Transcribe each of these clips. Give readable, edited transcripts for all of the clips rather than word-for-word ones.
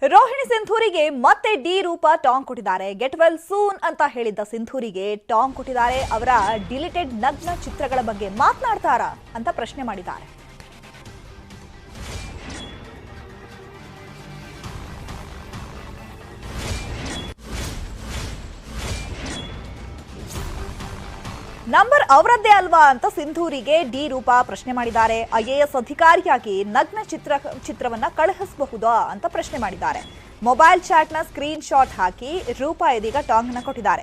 ರೋಹಿಣಿ ಸಿಂಧೂರಿಗೆ ಮತ್ತೆ ಡಿ ರೂಪ ಟಾಂಗ್ ಕೊಟ್ಟಿದ್ದಾರೆ. ಗೆಟ್ ವೆಲ್ ಸೂನ್ ಅಂತ ಹೇಳಿದ್ದ ಸಿಂಧೂರಿಗೆ ಟಾಂಗ್ ಕೊಟ್ಟಿದ್ದಾರೆ. ಅವರ ಡಿಲಿಟೆಡ್ ನಗ್ನ ಚಿತ್ರಗಳ ಬಗ್ಗೆ ಮಾತನಾಡ್ತಾರಾ ಅಂತ ಪ್ರಶ್ನೆ ಮಾಡಿದ್ದಾರೆ. ನಂಬರ್ ಅವರದ್ದೇ ಅಲ್ವಾ ಅಂತ ಸಿಂಧೂರಿಗೆ ಡಿ ರೂಪ ಪ್ರಶ್ನೆ ಮಾಡಿದ್ದಾರೆ. ಐಎಎಸ್ ಅಧಿಕಾರಿಯಾಗಿ ನಗ್ನ ಚಿತ್ರವನ್ನ ಕಳುಹಿಸಬಹುದಾ ಅಂತ ಪ್ರಶ್ನೆ ಮಾಡಿದ್ದಾರೆ. ಮೊಬೈಲ್ ಚಾಟ್ನ ಸ್ಕ್ರೀನ್ ಶಾಟ್ ಹಾಕಿ ರೂಪ ಇದೀಗ ಟಾಂಗ್ ಅನ್ನ ಕೊಟ್ಟಿದ್ದಾರೆ.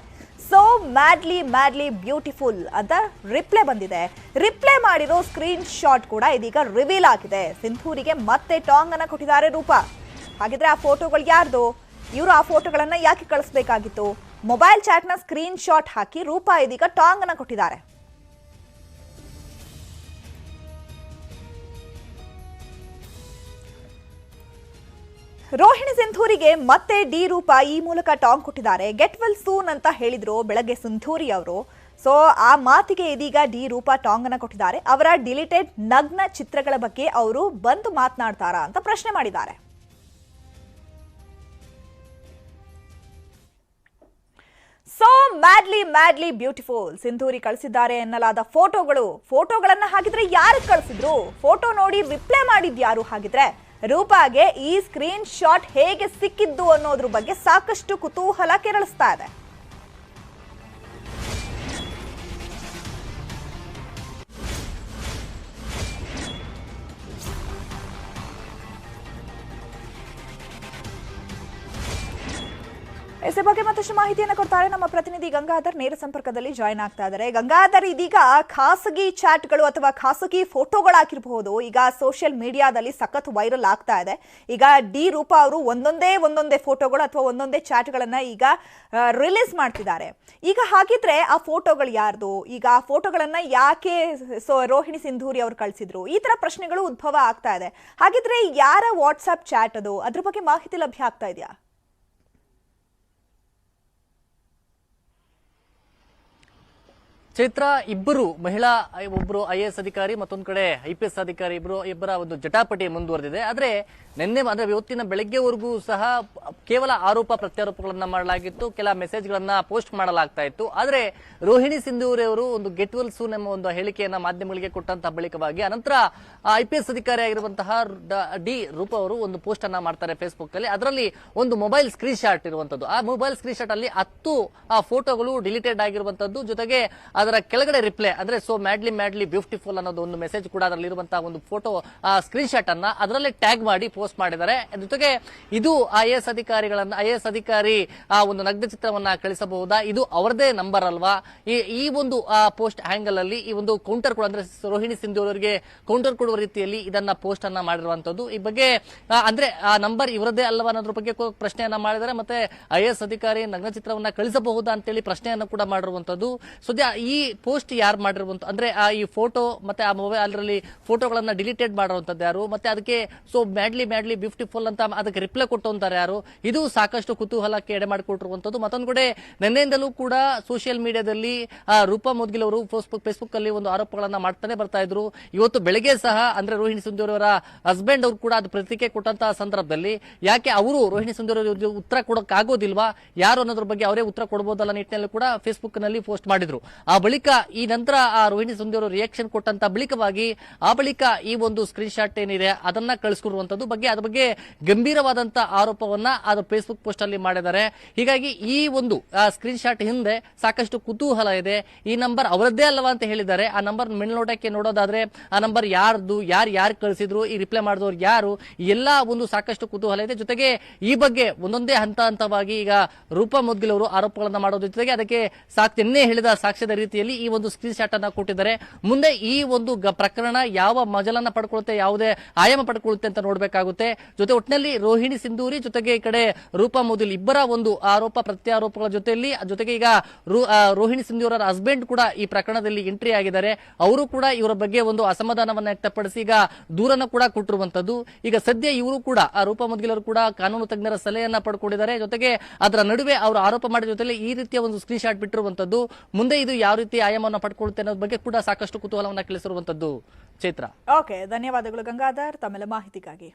ಸೋ ಮ್ಯಾಡ್ಲಿ ಬ್ಯೂಟಿಫುಲ್ ಅಂತ ರಿಪ್ಲೈ ಬಂದಿದೆ. ರಿಪ್ಲೈ ಮಾಡಿರೋ ಸ್ಕ್ರೀನ್ ಶಾಟ್ ಕೂಡ ಇದೀಗ ರಿವೀಲ್ ಆಗಿದೆ. ಸಿಂಧೂರಿಗೆ ಮತ್ತೆ ಟಾಂಗ್ ಅನ್ನ ಕೊಟ್ಟಿದ್ದಾರೆ ರೂಪ. ಹಾಗಿದ್ರೆ ಆ ಫೋಟೋಗಳು ಯಾರ್ದು? ಇವರು ಆ ಫೋಟೋಗಳನ್ನ ಯಾಕೆ ಕಳಿಸಬೇಕಾಗಿತ್ತು? ಮೊಬೈಲ್ ಚಾಟ್ನ ಸ್ಕ್ರೀನ್ ಶಾಟ್ ಹಾಕಿ ರೂಪ ಇದೀಗ ಟಾಂಗ್ ಅನ್ನ ಕೊಟ್ಟಿದ್ದಾರೆ. ರೋಹಿಣಿ ಸಿಂಧೂರಿಗೆ ಮತ್ತೆ ಡಿ ರೂಪ ಈ ಮೂಲಕ ಟಾಂಗ್ ಕೊಟ್ಟಿದ್ದಾರೆ. ಗೆಟ್ ವೆಲ್ ಸೂನ್ ಅಂತ ಹೇಳಿದ್ರು ಬೆಳಗ್ಗೆ ಸಿಂಧೂರಿ ಅವರು. ಸೊ ಆ ಮಾತಿಗೆ ಇದೀಗ ಡಿ ರೂಪ ಟಾಂಗ್ ಅನ್ನ ಕೊಟ್ಟಿದ್ದಾರೆ. ಅವರ ಡಿಲಿಟೆಡ್ ನಗ್ನ ಚಿತ್ರಗಳ ಬಗ್ಗೆ ಅವರು ಬಂದು ಮಾತನಾಡ್ತಾರಾ ಅಂತ ಪ್ರಶ್ನೆ ಮಾಡಿದ್ದಾರೆ. ಸೋ ಮ್ಯಾಡ್ಲಿ ಬ್ಯೂಟಿಫುಲ್ ಸಿಂಧೂರಿ ಕಳಿಸಿದ್ದಾರೆ ಎನ್ನಲಾದ ಫೋಟೋಗಳನ್ನ ಹಾಗಿದ್ರೆ ಯಾರು ಕಳಿಸಿದ್ರು? ಫೋಟೋ ನೋಡಿ ರಿಪ್ಲೈ ಮಾಡಿದ್ಯಾರು? ಹಾಗಿದ್ರೆ ರೂಪಾಗೆ ಈ ಸ್ಕ್ರೀನ್ ಶಾಟ್ ಹೇಗೆ ಸಿಕ್ಕಿದ್ದು ಅನ್ನೋದ್ರ ಬಗ್ಗೆ ಸಾಕಷ್ಟು ಕುತೂಹಲ ಕೆರಳಿಸ್ತಾ ಇದೆ. ಇದ್ರ ಬಗ್ಗೆ ಮತ್ತಷ್ಟು ಮಾಹಿತಿಯನ್ನು ಕೊಡ್ತಾರೆ ನಮ್ಮ ಪ್ರತಿನಿಧಿ ಗಂಗಾಧರ್. ನೇರ ಸಂಪರ್ಕದಲ್ಲಿ ಜಾಯಿನ್ ಆಗ್ತಾ ಇದ್ದಾರೆ. ಗಂಗಾಧರ್, ಇದೀಗ ಖಾಸಗಿ ಚಾಟ್ಗಳು ಅಥವಾ ಖಾಸಗಿ ಫೋಟೋಗಳಾಗಿರಬಹುದು ಈಗ ಸೋಷಿಯಲ್ ಮೀಡಿಯಾದಲ್ಲಿ ಸಖತ್ ವೈರಲ್ ಆಗ್ತಾ ಇದೆ. ಈಗ ಡಿ ರೂಪ ಅವರು ಒಂದೊಂದೇ ಫೋಟೋಗಳು ಅಥವಾ ಒಂದೊಂದೇ ಚಾಟ್ಗಳನ್ನ ಈಗ ರಿಲೀಸ್ ಮಾಡ್ತಿದ್ದಾರೆ. ಈಗ ಹಾಗಿದ್ರೆ ಆ ಫೋಟೋಗಳು ಯಾರ್ದು? ಈಗ ಆ ಫೋಟೋಗಳನ್ನ ಯಾಕೆ ರೋಹಿಣಿ ಸಿಂಧೂರಿ ಅವರು ಕಳಿಸಿದ್ರು? ಈ ತರ ಪ್ರಶ್ನೆಗಳು ಉದ್ಭವ ಆಗ್ತಾ ಇದೆ. ಹಾಗಿದ್ರೆ ಯಾರ ವಾಟ್ಸ್ಆಪ್ ಚಾಟ್ ಅದು? ಅದ್ರ ಬಗ್ಗೆ ಮಾಹಿತಿ ಲಭ್ಯ ಆಗ್ತಾ ಇದೆಯಾ? ಚೈತ್ರ, ಇಬ್ಬರು ಮಹಿಳಾ, ಒಬ್ಬರು IAS ಅಧಿಕಾರಿ, ಮತ್ತೊಂದು ಕಡೆ IPS ಅಧಿಕಾರಿ, ಇಬ್ಬರ ಒಂದು ಜಟಾಪಟಿ ಮುಂದುವರೆದಿದೆ. ಆದ್ರೆ ನಿನ್ನೆ ಅಂದ್ರೆ ಇವತ್ತಿನ ಬೆಳಗ್ಗೆವರೆಗೂ ಸಹ ಕೇವಲ ಆರೋಪ ಪ್ರತ್ಯಾರೋಪಗಳನ್ನ ಮಾಡಲಾಗಿತ್ತು, ಕೆಲ ಮೆಸೇಜ್ಗಳನ್ನ ಪೋಸ್ಟ್ ಮಾಡಲಾಗ್ತಾ ಇತ್ತು. ಆದ್ರೆ ರೋಹಿಣಿ ಸಿಂಧೂರಿ ಅವರು ಒಂದು ಗೆಟ್ ವೆಲ್ ಸೂನ್ ಎಂಬ ಒಂದು ಹೇಳಿಕೆಯನ್ನ ಮಾಧ್ಯಮಗಳಿಗೆ ಕೊಟ್ಟಂತಹ ಬಳಿಕವಾಗಿ ಅನಂತರ IPS ಅಧಿಕಾರಿ ಆಗಿರುವಂತಹ ಡಿ ರೂಪ ಅವರು ಒಂದು ಪೋಸ್ಟ್ ಅನ್ನ ಮಾಡ್ತಾರೆ ಫೇಸ್ಬುಕ್ ಅಲ್ಲಿ. ಅದರಲ್ಲಿ ಒಂದು ಮೊಬೈಲ್ ಸ್ಕ್ರೀನ್ ಶಾಟ್ ಇರುವಂತದ್ದು. ಆ ಮೊಬೈಲ್ ಸ್ಕ್ರೀನ್ ಶಾಟ್ ಅಲ್ಲಿ 10 ಫೋಟೋಗಳು ಡಿಲೀಟೆಡ್ ಆಗಿರುವಂತದ್ದು, ಜೊತೆಗೆ ಅದರ ಕೆಳಗಡೆ ರಿಪ್ಲೈ ಅಂದ್ರೆ ಸೋ ಮ್ಯಾಡ್ಲಿ ಬ್ಯೂಟಿಫುಲ್ ಅನ್ನೋದು ಒಂದು ಮೆಸೇಜ್ ಕೂಡ ಅದರಲ್ಲಿ ಇರುವಂತಹ ಒಂದು ಫೋಟೋ ಸ್ಕ್ರೀನ್ ಶಾಟ್ ಅನ್ನ ಅದರಲ್ಲೇ ಟ್ಯಾಗ್ ಮಾಡಿ ಪೋಸ್ಟ್ ಮಾಡಿದ್ದಾರೆ. ಜೊತೆಗೆ ಇದು IAS ಅಧಿಕಾರಿ ಒಂದು ನಗ್ನ ಚಿತ್ರವನ್ನ ಕಳಿಸಬಹುದಾ, ಇದು ಅವರದೇ ನಂಬರ್ ಅಲ್ವಾ, ಈ ಒಂದು ಪೋಸ್ಟ್ ಹ್ಯಾಂಗಲ್ ಅಲ್ಲಿ ಈ ಒಂದು ಕೌಂಟರ್ ಕೂಡ ಅಂದ್ರೆ ರೋಹಿಣಿ ಸಿಂಧೂರಿ ಅವರಿಗೆ ಕೌಂಟರ್ ಕೊಡುವ ರೀತಿಯಲ್ಲಿ ಇದನ್ನ ಪೋಸ್ಟ್ ಅನ್ನ ಮಾಡಿರುವಂತದ್ದು. ಈ ಬಗ್ಗೆ ಅಂದ್ರೆ ಆ ನಂಬರ್ ಇವರದೇ ಅಲ್ವಾ ಅನ್ನೋದ್ರ ಬಗ್ಗೆ ಪ್ರಶ್ನೆಯನ್ನ ಮಾಡಿದ್ದಾರೆ. ಮತ್ತೆ IAS ಅಧಿಕಾರಿ ನಗ್ನ ಚಿತ್ರವನ್ನ ಕಳಿಸಬಹುದಾ ಅಂತೇಳಿ ಪ್ರಶ್ನೆಯನ್ನ ಕೂಡ ಮಾಡಿರುವಂತದ್ದು. ಸದ್ಯ ಈ ಪೋಸ್ಟ್ ಯಾರು ಮಾಡಿರುವಂತ ಅಂದ್ರೆ ಈ ಫೋಟೋ ಮತ್ತೆ ಆ ಮೊಬೈಲ್ ಅದರಲ್ಲಿ ಫೋಟೋಗಳನ್ನ ಡಿಲೀಟೆಡ್ ಮಾಡುವಂತದ್ದು ಯಾರು, ಮತ್ತೆ ಅದಕ್ಕೆ ಸೋ ಮ್ಯಾಡ್ಲಿ ಬ್ಯೂಟಿಫುಲ್ ಅಂತ ಅದಕ್ಕೆ ರಿಪ್ಲೈ ಕೊಟ್ಟಂತಾರೆ ಯಾರು, ಇದು ಸಾಕಷ್ಟು ಕುತೂಹಲಕ್ಕೆ ಎಡೆ ಮಾಡಿಕೊಟ್ಟಿರುವಂತದ್ದು. ಮತ್ತೊಂದು ಕಡೆ ನಿನ್ನೆಯಿಂದಲೂ ಕೂಡ ಸೋಷಿಯಲ್ ಮೀಡಿಯಾದಲ್ಲಿ ರೂಪಾ ಮೋದ್ಗಿಲ್ ಅವರು ಫೇಸ್ಬುಕ್ ಅಲ್ಲಿ ಒಂದು ಆರೋಪಗಳನ್ನ ಮಾಡ್ತಾನೆ ಬರ್ತಾ ಇದ್ರು. ಇವತ್ತು ಬೆಳಗ್ಗೆ ಸಹ ಅಂದ್ರೆ ರೋಹಿಣಿ ಸಿಂಧೂರಿ ಅವರ ಹಸ್ಬೆಂಡ್ ಅವರು ಕೂಡ ಅದು ಪ್ರತಿಕ್ರಿಯೆ ಕೊಟ್ಟಂತಹ ಸಂದರ್ಭದಲ್ಲಿ ಯಾಕೆ ಅವರು ರೋಹಿಣಿ ಸಿಂಧೂರಿ ಅವರು ಉತ್ತರ ಕೊಡಕ್ ಆಗೋದಿಲ್ವಾ, ಯಾರು ಅನ್ನೋದ್ರ ಬಗ್ಗೆ ಅವರೇ ಉತ್ತರ ಕೊಡಬಹುದಲ್ಲ ನಿಟ್ಟಿನಲ್ಲಿ ಕೂಡ ಫೇಸ್ಬುಕ್ ನಲ್ಲಿ ಪೋಸ್ಟ್ ಮಾಡಿದ್ರು. ಆ ಬಳಿಕ ಈ ನಂತರ ಆ ರೋಹಿಣಿ ಸಿಂಧೂರಿ ರಿಯಾಕ್ಷನ್ ಕೊಟ್ಟಂತ ಬಳಿಕವಾಗಿ ಈ ಒಂದು ಸ್ಕ್ರೀನ್ ಶಾಟ್ ಏನಿದೆ ಅದನ್ನ ಕಳಿಸ್ಕೊಡುವಂತದ್ದು ಬಗ್ಗೆ ಅದ್ರ ಬಗ್ಗೆ ಗಂಭೀರವಾದಂತ ಆರೋಪವನ್ನ ಅದು ಫೇಸ್ಬುಕ್ ಪೋಸ್ಟ್ ಅಲ್ಲಿ ಮಾಡಿದ್ದಾರೆ. ಹೀಗಾಗಿ ಈ ಒಂದು ಸ್ಕ್ರೀನ್ ಶಾಟ್ ಹಿಂದೆ ಸಾಕಷ್ಟು ಕುತೂಹಲ ಇದೆ. ಈ ನಂಬರ್ ಅವರದ್ದೇ ಅಲ್ಲವಾ ಅಂತ ಹೇಳಿದ್ದಾರೆ. ಆ ನಂಬರ್ ಮೇಲ್ನೋಟಕ್ಕೆ ನೋಡೋದಾದ್ರೆ ಆ ನಂಬರ್ ಯಾರ್ದು, ಯಾರು ಕಳಿಸಿದ್ರು, ಈ ರಿಪ್ಲೈ ಮಾಡಿದವರು ಯಾರು, ಎಲ್ಲಾ ಒಂದು ಸಾಕಷ್ಟು ಕುತೂಹಲ ಇದೆ. ಜೊತೆಗೆ ಈ ಬಗ್ಗೆ ಒಂದೊಂದೇ ಹಂತವಾಗಿ ಈಗ ರೂಪಾ ಮೋದ್ಗಿಲ್ ಅವರು ಆರೋಪಗಳನ್ನ ಮಾಡೋದ್ರ ಜೊತೆಗೆ ಅದಕ್ಕೆ ನಿನ್ನೆ ಹೇಳಿದ ಸಾಕ್ಷ್ಯದ ರೀತಿಯಲ್ಲಿ ಈ ಒಂದು ಸ್ಕ್ರೀನ್ ಶಾಟ್ ಅನ್ನ ಕೊಟ್ಟಿದ್ದಾರೆ. ಮುಂದೆ ಈ ಒಂದು ಪ್ರಕರಣ ಯಾವ ಮಜಲನ್ನ ಪಡ್ಕೊಳ್ಳುತ್ತೆ, ಯಾವುದೇ ಆಯಾಮ ಪಡ್ಕೊಳ್ಳುತ್ತೆ ಅಂತ ನೋಡ್ಬೇಕಾಗುತ್ತೆ. ಜೊತೆ ಒಟ್ಟಿನಲ್ಲಿ ರೋಹಿಣಿ ಸಿಂಧೂರಿ ಜೊತೆಗೆ ಈ ಕಡೆ ರೂಪಾ ಮೋದ್ಗಿಲ್ ಇಬ್ಬರ ಒಂದು ಆರೋಪ ಪ್ರತ್ಯಾರೋಪಗಳ ಜೊತೆಗೆ ಈಗ ರೋಹಿಣಿ ಸಿಂಧೂರಿ ಅವರ ಹಸ್ಬೆಂಡ್ ಕೂಡ ಈ ಪ್ರಕರಣದಲ್ಲಿ ಎಂಟ್ರಿ ಆಗಿದ್ದಾರೆ. ಅವರು ಕೂಡ ಇವರ ಬಗ್ಗೆ ಒಂದು ಅಸಮಾಧಾನವನ್ನ ವ್ಯಕ್ತಪಡಿಸಿ ಈಗ ದೂರನ್ನ ಕೂಡ ಕೊಟ್ಟಿರುವಂತದ್ದು. ಈಗ ಸದ್ಯ ಇವರು ಕೂಡ ರೂಪಾ ಮೋದ್ಗಿಲ್ ಅವರು ಕೂಡ ಕಾನೂನು ತಜ್ಞರ ಸಲಹೆಯನ್ನ ಪಡ್ಕೊಂಡಿದ್ದಾರೆ. ಜೊತೆಗೆ ಅದರ ನಡುವೆ ಅವರು ಆರೋಪ ಮಾಡಿದ ಜೊತೆ ಈ ರೀತಿಯ ಒಂದು ಸ್ಕ್ರೀನ್ ಶಾಟ್ ಬಿಟ್ಟಿರುವಂತದ್ದು. ಮುಂದೆ ಇದು ಯಾವ ರೀತಿ ಆಯಾಮವನ್ನು ಪಡ್ಕೊಳ್ಳುತ್ತೆ ಅನ್ನೋದ್ರ ಬಗ್ಗೆ ಕೂಡ ಸಾಕಷ್ಟು ಕುತೂಹಲವನ್ನ ಕೆಳಿಸಿರುವಂತದ್ದು. ಚೈತ್ರ, ಓಕೆ, ಧನ್ಯವಾದಗಳು ಗಂಗಾಧರ್ ತಮ್ಮೆಲ್ಲ ಮಾಹಿತಿಗಾಗಿ.